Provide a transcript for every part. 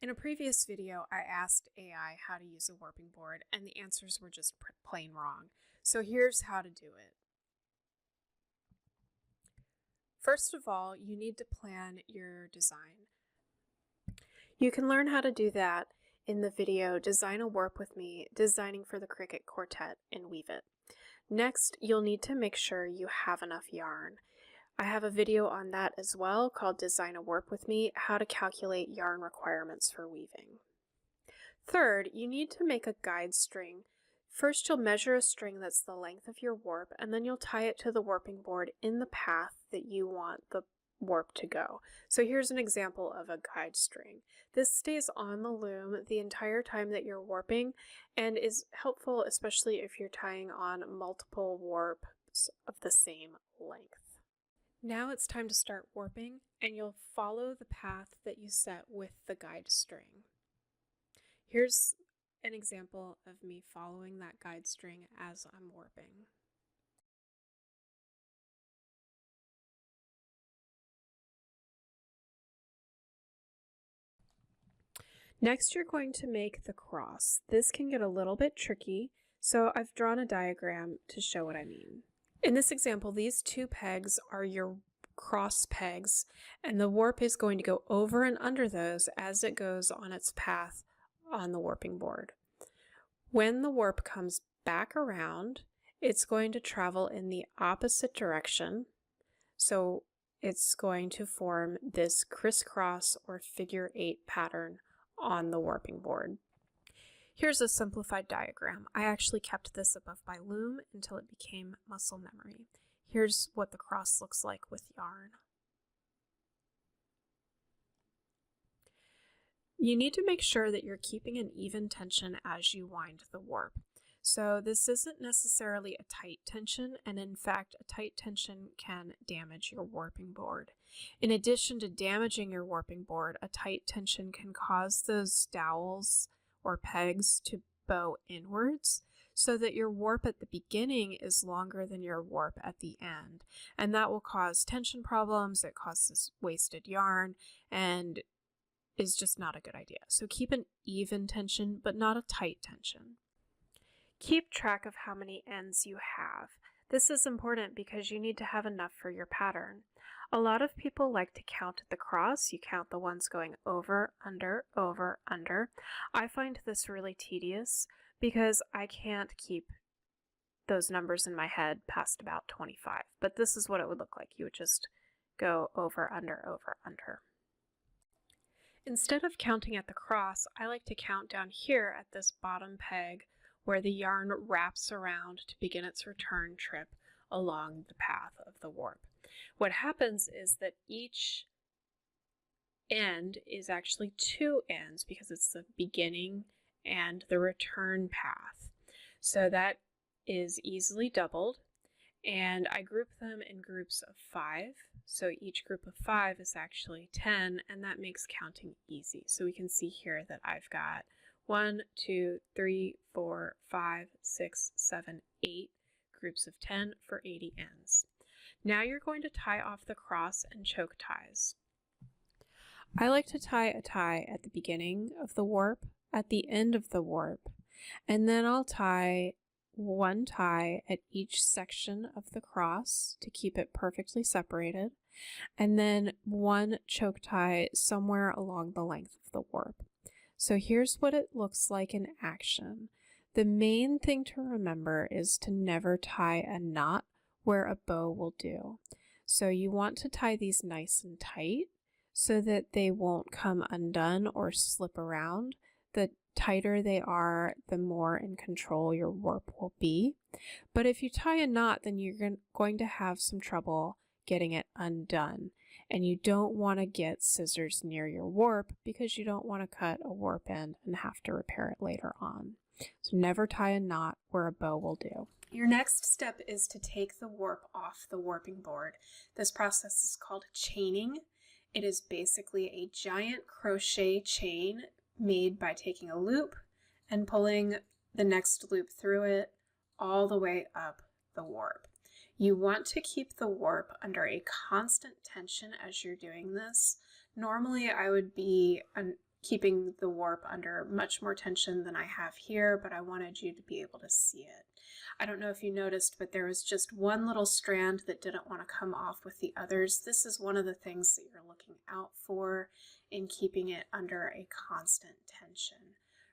In a previous video, I asked AI how to use a warping board, and the answers were just plain wrong. So here's how to do it. First of all, you need to plan your design. You can learn how to do that in the video Design a Warp with Me, Designing for the Cricut Quartet in Weave It. Next, you'll need to make sure you have enough yarn. I have a video on that as well called Design a Warp with Me, how to calculate yarn requirements for weaving. Third, you need to make a guide string. First, you'll measure a string that's the length of your warp, and then you'll tie it to the warping board in the path that you want the warp to go. So here's an example of a guide string. This stays on the loom the entire time that you're warping and is helpful especially if you're tying on multiple warps of the same length. Now it's time to start warping, and you'll follow the path that you set with the guide string. Here's an example of me following that guide string as I'm warping. Next, you're going to make the cross. This can get a little bit tricky, so I've drawn a diagram to show what I mean. In this example, these two pegs are your cross pegs, and the warp is going to go over and under those as it goes on its path on the warping board. When the warp comes back around, it's going to travel in the opposite direction, so it's going to form this crisscross or figure 8 pattern on the warping board. Here's a simplified diagram. I actually kept this above my loom until it became muscle memory. Here's what the cross looks like with yarn. You need to make sure that you're keeping an even tension as you wind the warp. So this isn't necessarily a tight tension, and in fact, a tight tension can damage your warping board. In addition to damaging your warping board, a tight tension can cause those dowels or pegs to bow inwards, so that your warp at the beginning is longer than your warp at the end. And that will cause tension problems, it causes wasted yarn, and is just not a good idea. So keep an even tension, but not a tight tension. Keep track of how many ends you have. This is important because you need to have enough for your pattern. A lot of people like to count at the cross. You count the ones going over, under, over, under. I find this really tedious because I can't keep those numbers in my head past about 25. But this is what it would look like. You would just go over, under, over, under. Instead of counting at the cross, I like to count down here at this bottom peg where the yarn wraps around to begin its return trip along the path of the warp. What happens is that each end is actually 2 ends because it's the beginning and the return path. So that is easily doubled, and I group them in groups of 5. So each group of 5 is actually 10, and that makes counting easy. So we can see here that I've got 1, 2, 3, 4, 5, 6, 7, 8 groups of 10 for 80 ends. Now you're going to tie off the cross and choke ties. I like to tie a tie at the beginning of the warp, at the end of the warp, and then I'll tie one tie at each section of the cross to keep it perfectly separated, and then one choke tie somewhere along the length of the warp. So here's what it looks like in action. The main thing to remember is to never tie a knot where a bow will do. So you want to tie these nice and tight so that they won't come undone or slip around. The tighter they are, the more in control your warp will be. But if you tie a knot, then you're going to have some trouble getting it undone. And you don't want to get scissors near your warp because you don't want to cut a warp end and have to repair it later on. So never tie a knot where a bow will do. Your next step is to take the warp off the warping board. This process is called chaining. It is basically a giant crochet chain made by taking a loop and pulling the next loop through it all the way up the warp. You want to keep the warp under a constant tension as you're doing this. Normally I would be keeping the warp under much more tension than I have here, but I wanted you to be able to see it. I don't know if you noticed, but there was just one little strand that didn't want to come off with the others. This is one of the things that you're looking out for in keeping it under a constant tension.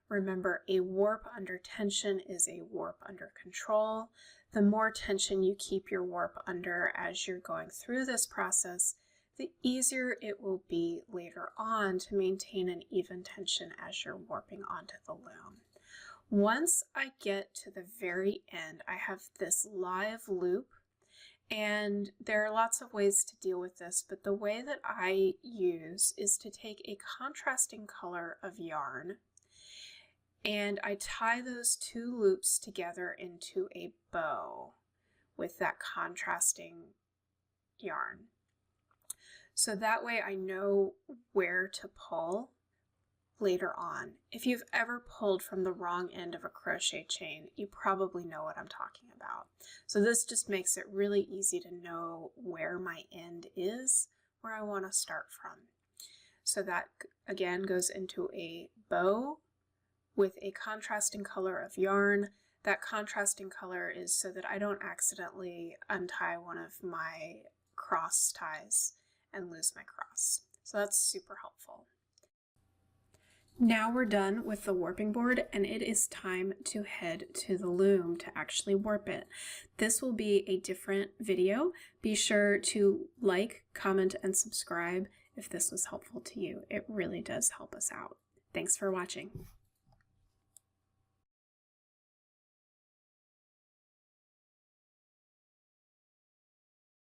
Remember, a warp under tension is a warp under control. The more tension you keep your warp under as you're going through this process, the easier it will be later on to maintain an even tension as you're warping onto the loom. Once I get to the very end, I have this live loop, and there are lots of ways to deal with this, but the way that I use is to take a contrasting color of yarn, and I tie those two loops together into a bow with that contrasting yarn. So that way I know where to pull later on. If you've ever pulled from the wrong end of a crochet chain, you probably know what I'm talking about. So this just makes it really easy to know where my end is, where I want to start from. So that again goes into a bow with a contrasting color of yarn. That contrasting color is so that I don't accidentally untie one of my cross ties and lose my cross. So that's super helpful. Now we're done with the warping board, and it is time to head to the loom to actually warp it. This will be a different video. Be sure to like, comment, and subscribe if this was helpful to you. It really does help us out. Thanks for watching.